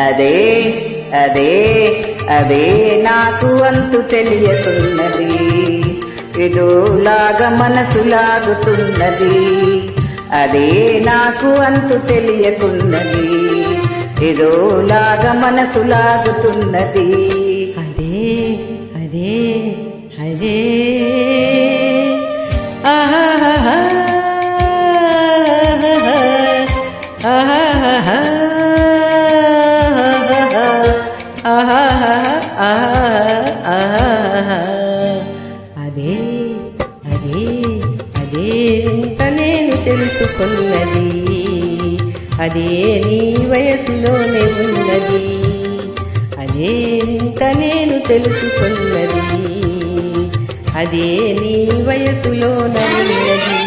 అదే అదే అదే నాకు అంతు తెలియకున్నది, ఏదోలాగా మనసు లాగుతున్నది. అదే నాకు అంతు తెలియకున్నది, ఏదోలాగా మనసు లాగుతున్నది. అదే అదే అదే ఆహా ఆహా అదే అదే అదే ఇంత నేను తెలుసుకున్నది, అదే నీ వయసులోనే ఉన్నది. అదే ఇంత నేను తెలుసుకున్నది, అదే నీ వయసులోనే ఉన్నది.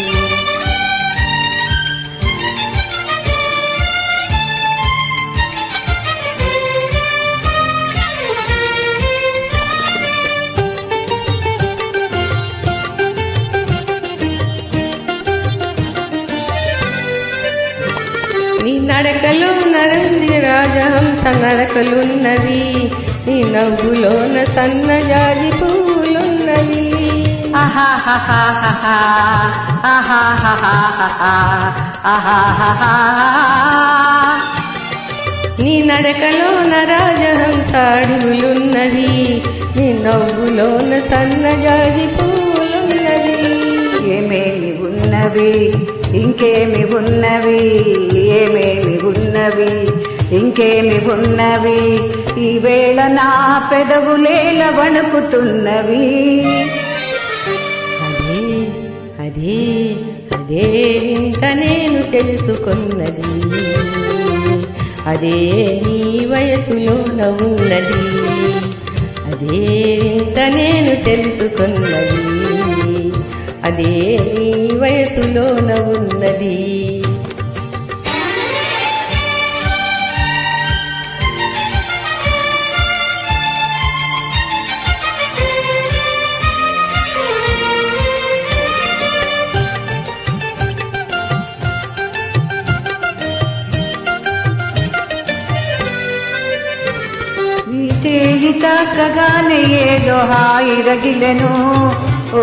నీ నడకలోన రంది రాజహంస నడకలున్నవి, నీ నవ్వులోన సన్నజాజి పూలున్నవి. నీ నడకలోన రాజహంస అడుగులున్నవి, నీ నవ్వులోన సన్నజాజి పూలున్నవి. ఏమేమి ఉన్నవి ఇంకేమి ఉన్నవి, ఏమేమి ఉన్నవి ఇంకేమి ఉన్నవి, ఈవేళ నా పెదవులేల వణుకుతున్నవి. అదే అదే అదే ఇంత నేను తెలుసుకున్నది, అదే నీ వయసులోన ఉన్నది. అదే ఇంత నేను తెలుసుకున్నది, అదే నీ వయసులోన ఉన్నది. చేయి తాకగానే ఏదో హాయి రగిలెను, ఓ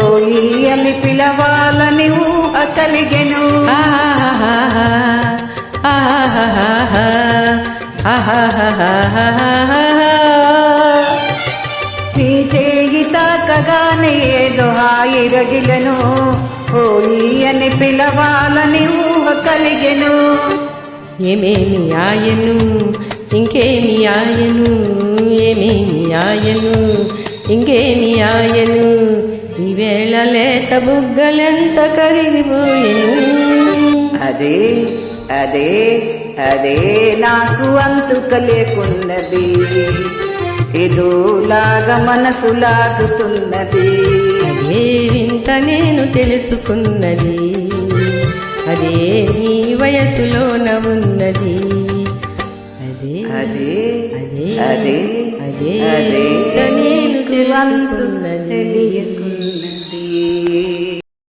అని పిలవాలని ఊహ కలిగెను. నీ చేయి తాకగానే ఏదో హాయి రగిలెను, ఓ అని పిలవాలని ఊహ కలిగెను. ఏమేమి ఆయను ఇంకేమి ఆయను, ఏమేమి ఆయను ఇంకేమి ఆయను, ఈవేళ లేత బుగ్గలెంత కరిగిపోయెను. అదే అదే అదే నాకు అంతు కలియకున్నది, ఏదోలాగా మనసు లాగుతున్నది. అదే వింత నేను తెలుసుకున్నది, అదే నీ వయసులోన ఉన్నది. అదే అదే అదే అదే అదే అదే నేను తెలుసుకున్నది.